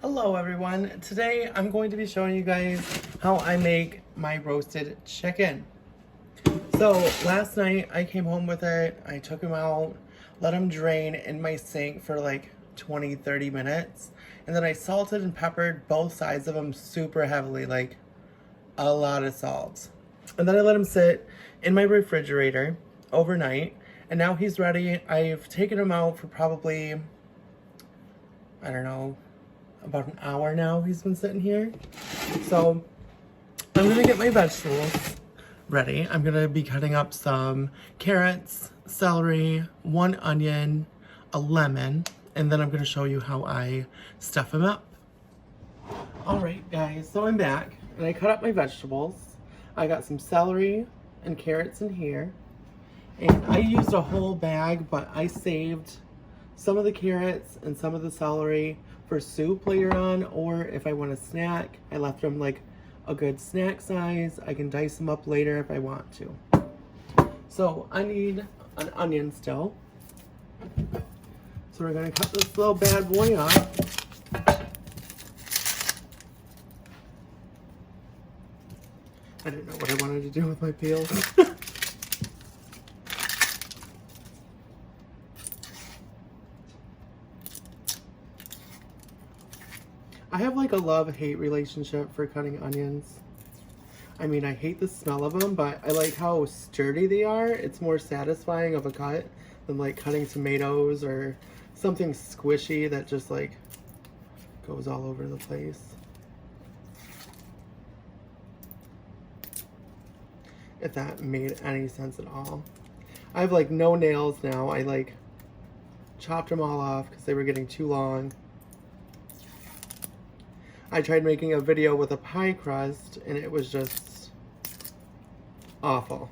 Hello everyone. Today I'm going to be showing you guys how I make my roasted chicken. So last night I came home with it, I took him out, let him drain in my sink for like 20-30 minutes, and then I salted and peppered both sides of him super heavily, like a lot of salt. And then I let him sit in my refrigerator overnight, and now he's ready. I've taken him out for probably, I don't know, about an hour now he's been sitting here. So I'm gonna get my vegetables ready. I'm gonna be cutting up some carrots, celery, 1 onion, a lemon, and then I'm gonna show you how I stuff them up. All right, guys, so I'm back and I cut up my vegetables. I got some celery and carrots in here, and I used a whole bag, but I saved some of the carrots and some of the celery for soup later on, or if I want a snack, I left them like a good snack size. I can dice them up later if I want to. So I need an onion still. So we're gonna cut this little bad boy up. I didn't know what I wanted to do with my peels. I have like a love-hate relationship for cutting onions. I mean, I hate the smell of them, but I like how sturdy they are. It's more satisfying of a cut than like cutting tomatoes or something squishy that just like goes all over the place. If that made any sense at all. I have like no nails now. I like chopped them all off because they were getting too long. I tried making a video with a pie crust and it was just awful.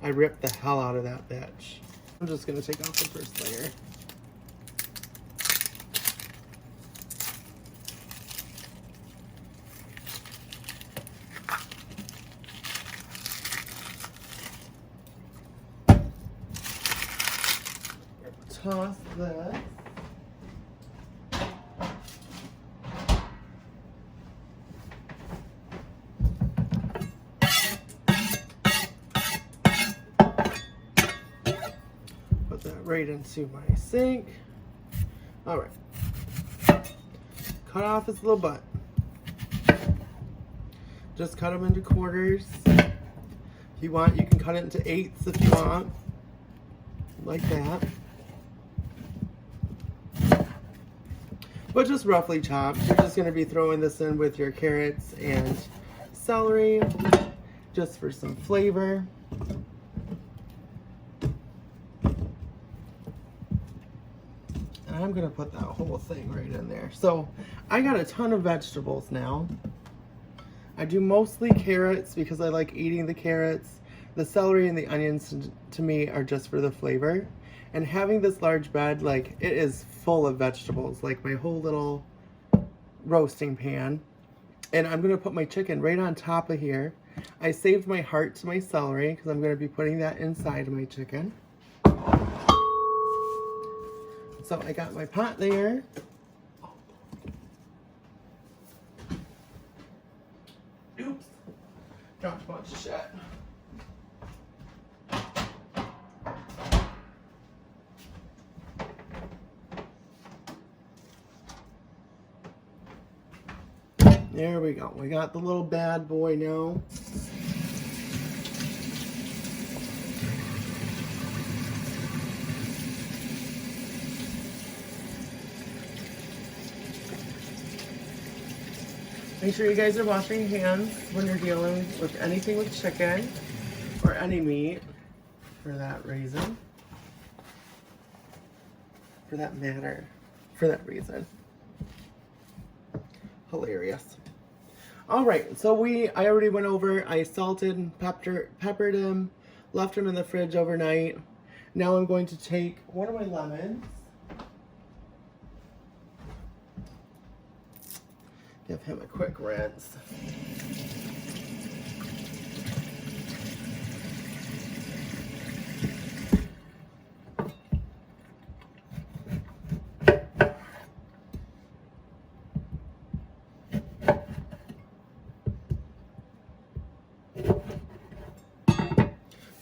I ripped the hell out of that bitch. I'm just gonna take off the first layer. Toss this. Put that right into my sink. All right. Cut off his little butt. Just cut them into quarters. If you want, you can cut it into eighths if you want. Like that. But just roughly chopped. You're just going to be throwing this in with your carrots and celery just for some flavor. And I'm going to put that whole thing right in there. So I got a ton of vegetables now. I do mostly carrots because I like eating the carrots. The celery and the onions to me are just for the flavor. And having this large bed, like, it is full of vegetables, like my whole little roasting pan. And I'm gonna put my chicken right on top of here. I saved my heart to my celery because I'm gonna be putting that inside of my chicken. So I got my pot there. Oops, dropped a bunch of shit. There we go. We got the little bad boy now. Make sure you guys are washing your hands when you're dealing with anything with chicken or any meat for that reason. For that matter. For that reason. Hilarious. All right, so I already went over. I salted and peppered him, left him in the fridge overnight. Now I'm going to take one of my lemons, give him a quick rinse.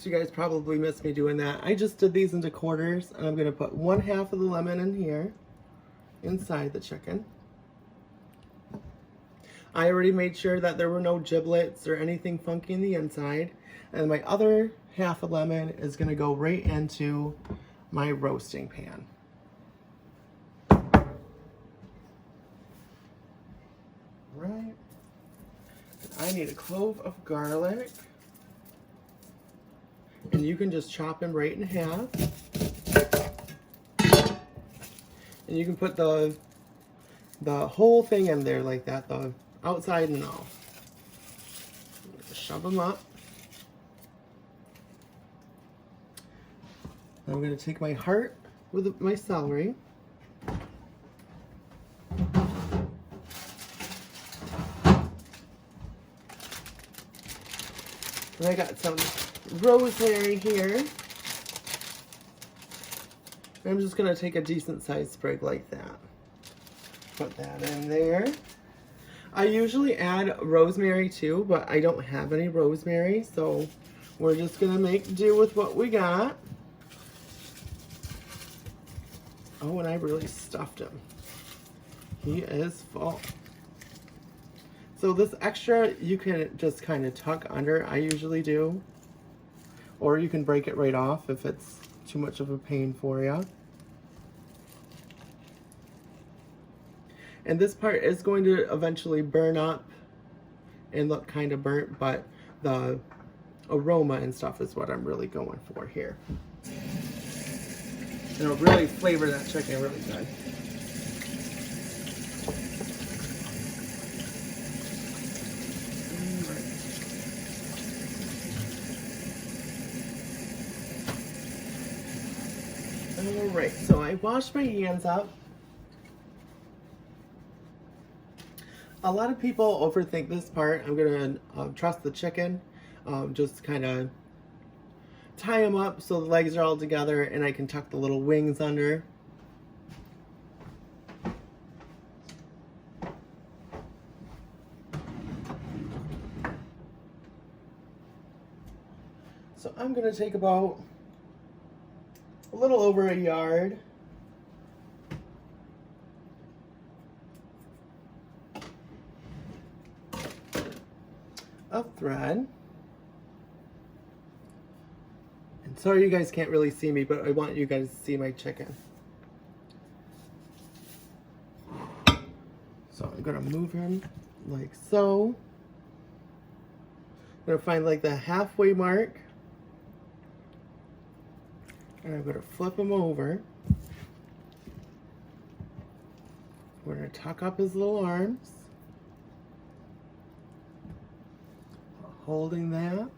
So you guys probably missed me doing that. I just did these into quarters, and I'm gonna put 1/2 of the lemon in here, inside the chicken. I already made sure that there were no giblets or anything funky in the inside. And my other 1/2 a lemon is gonna go right into my roasting pan. Right. I need a clove of garlic. And you can just chop them right in half. And you can put the whole thing in there like that, the outside and all. Shove them up. I'm going to take my heart with my celery. And I got some rosemary here. I'm just going to take a decent sized sprig like that. Put that in there. I usually add rosemary too, but I don't have any rosemary, so we're just going to make do with what we got. Oh, and I really stuffed him. He is full. So this extra, you can just kind of tuck under. I usually do. Or you can break it right off if it's too much of a pain for you. And this part is going to eventually burn up and look kind of burnt, but the aroma and stuff is what I'm really going for here. It'll really flavor that chicken really good. Alright, so I washed my hands up. A lot of people overthink this part. I'm going to truss the chicken, just kind of tie them up so the legs are all together and I can tuck the little wings under. So I'm going to take about a little over a yard of thread. And sorry you guys can't really see me, but I want you guys to see my chicken. So I'm gonna move him like so. I'm gonna find like the halfway mark. And I'm gonna flip him over. We're gonna tuck up his little arms. Holding that. I'm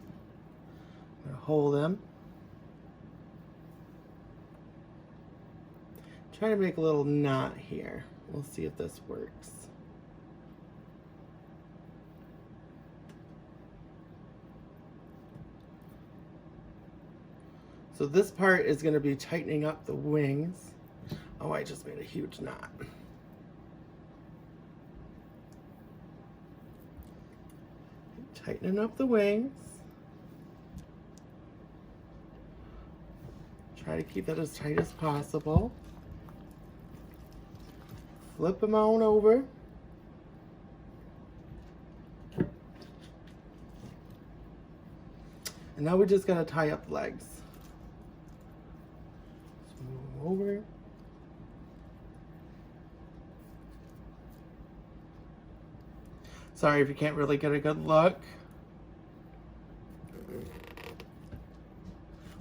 gonna hold him. Try to make a little knot here. We'll see if this works. So this part is going to be tightening up the wings. Oh, I just made a huge knot. Tightening up the wings. Try to keep that as tight as possible. Flip them on over. And now we're just going to tie up legs. So move over. Sorry if you can't really get a good look.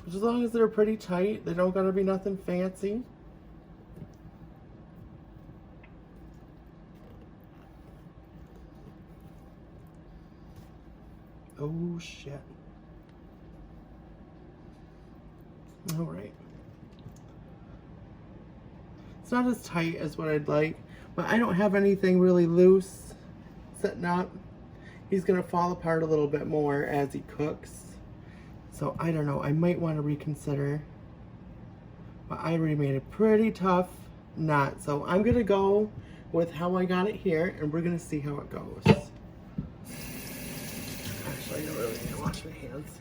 But as long as they're pretty tight, they don't gotta be nothing fancy. Oh shit. All right. It's not as tight as what I'd like, but I don't have anything really loose sitting up. He's gonna fall apart a little bit more as he cooks. So I don't know, I might want to reconsider. But I already made a pretty tough knot. So I'm gonna go with how I got it here and we're gonna see how it goes. Actually, I don't really need to wash my hands.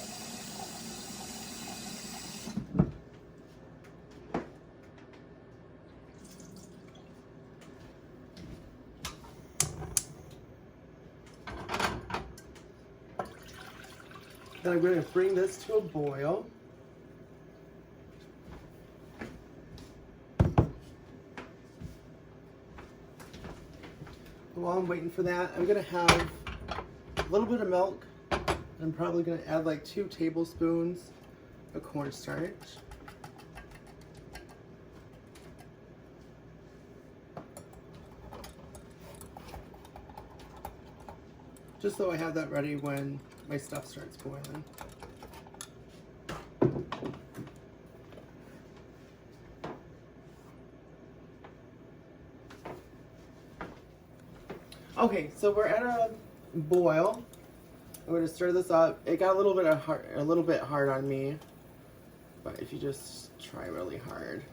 Then I'm going to bring this to a boil. While I'm waiting for that, I'm going to have a little bit of milk. I'm probably going to add like 2 tablespoons of cornstarch. Just so I have that ready when my stuff starts boiling. Okay, so we're at a boil. I'm going to stir this up. It got a little bit hard on me, but if you just try really hard,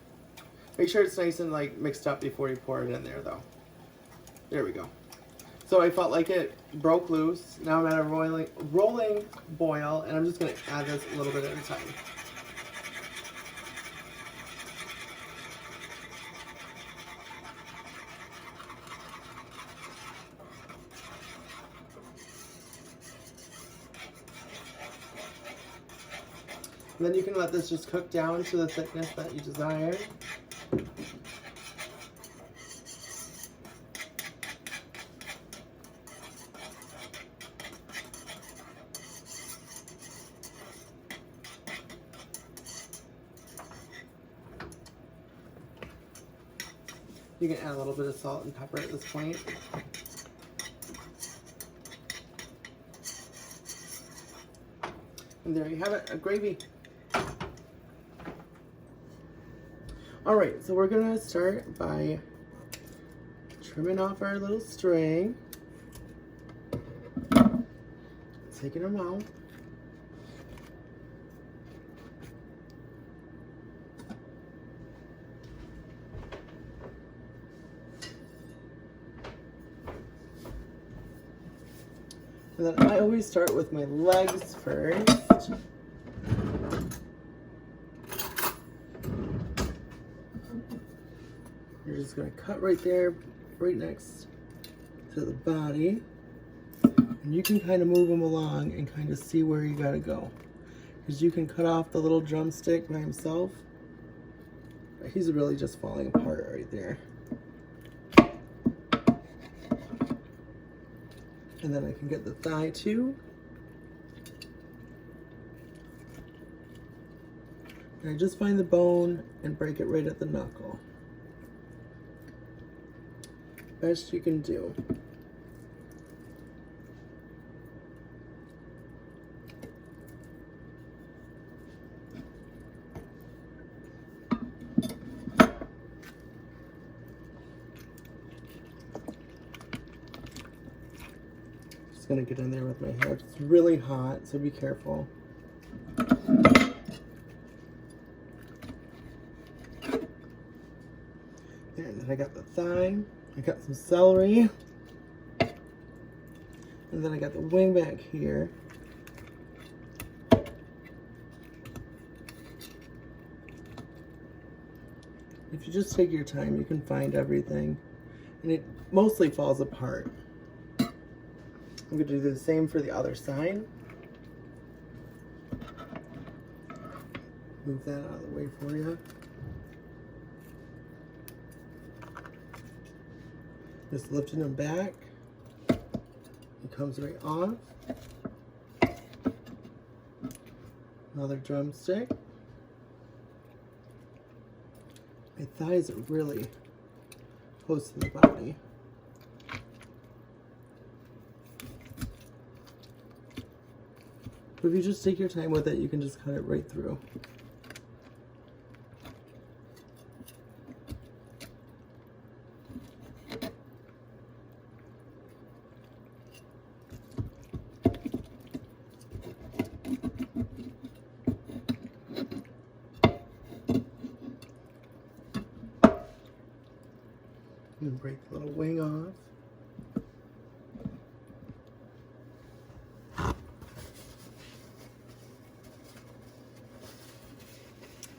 make sure it's nice and like mixed up before you pour it in there, though. There we go. So I felt like it broke loose. Now I'm at a rolling boil, and I'm just going to add this a little bit at a time. And then you can let this just cook down to the thickness that you desire. You can add a little bit of salt and pepper at this point. And there you have it, a gravy. Alright, so we're going to start by trimming off our little string. Taking them out. And then I always start with my legs first. You're just going to cut right there, right next to the body. And you can kind of move them along and kind of see where you got to go. Because you can cut off the little drumstick by himself. But he's really just falling apart right there. And then I can get the thigh too. And I just find the bone and break it right at the knuckle. Best you can do. Just gonna get in there with my hand. It's really hot, so be careful. And then I got the thigh. I got some celery. And then I got the wing back here. If you just take your time, you can find everything. And it mostly falls apart. I'm going to do the same for the other side. Move that out of the way for you. Just lifting them back. It comes right off. Another drumstick. My thighs are really close to the body. But if you just take your time with it, you can just cut it right through. And break the little wing off.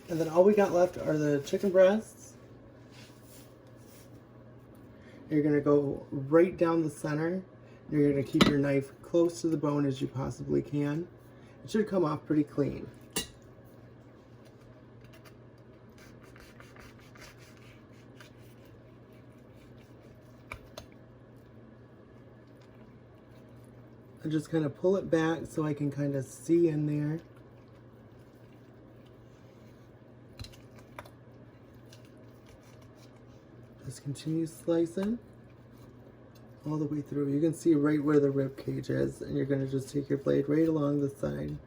And then all we got left are the chicken breasts. You're going to go right down the center. You're going to keep your knife close to the bone as you possibly can. It should come off pretty clean. I just kind of pull it back so I can kind of see in there. Just continue slicing all the way through. You can see right where the rib cage is, and you're going to just take your blade right along the side.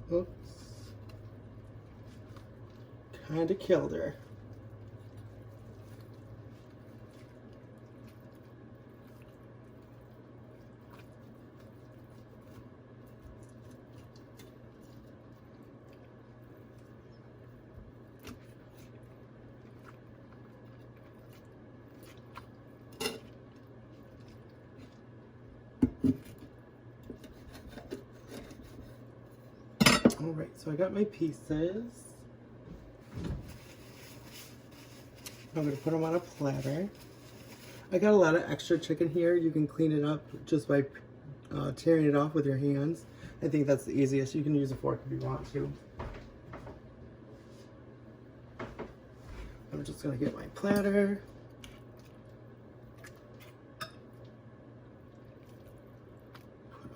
Oops. Kinda killed her. Alright, so I got my pieces. I'm going to put them on a platter. I got a lot of extra chicken here. You can clean it up just by tearing it off with your hands. I think that's the easiest. You can use a fork if you want to. I'm just going to get my platter. Put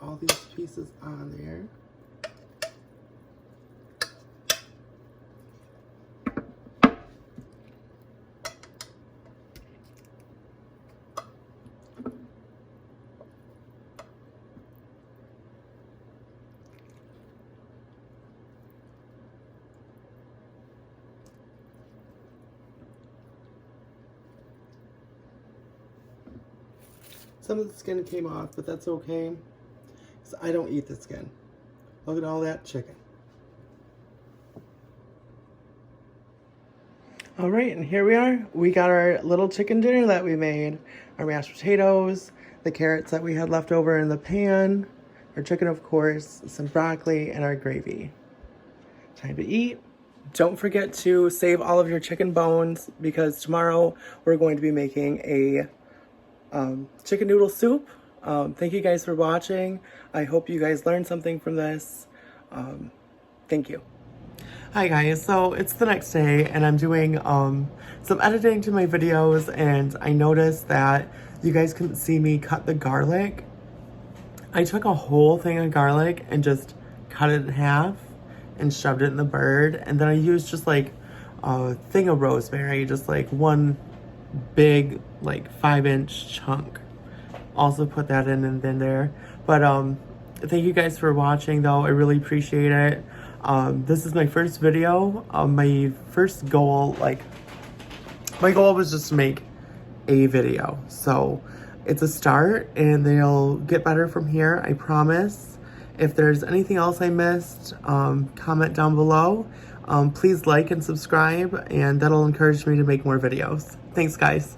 all these pieces on there. Some of the skin came off, but that's okay, because I don't eat the skin. Look at all that chicken. All right, and here we are. We got our little chicken dinner that we made. Our mashed potatoes, the carrots that we had left over in the pan, our chicken, of course, some broccoli, and our gravy. Time to eat. Don't forget to save all of your chicken bones, because tomorrow we're going to be making a chicken noodle soup. Thank you guys for watching. I hope you guys learned something from this. Thank you. Hi guys, so it's the next day and I'm doing some editing to my videos, and I noticed that you guys couldn't see me cut the garlic. I took a whole thing of garlic and just cut it in half and shoved it in the bird, and then I used just like a thing of rosemary, just like one big like 5-inch chunk. Also put that in and then there. But thank you guys for watching though. I really appreciate it. This is my first video. My first goal, my goal was just to make a video. So it's a start and they'll get better from here, I promise. If there's anything else I missed, comment down below. Please like and subscribe, and that'll encourage me to make more videos. Thanks guys.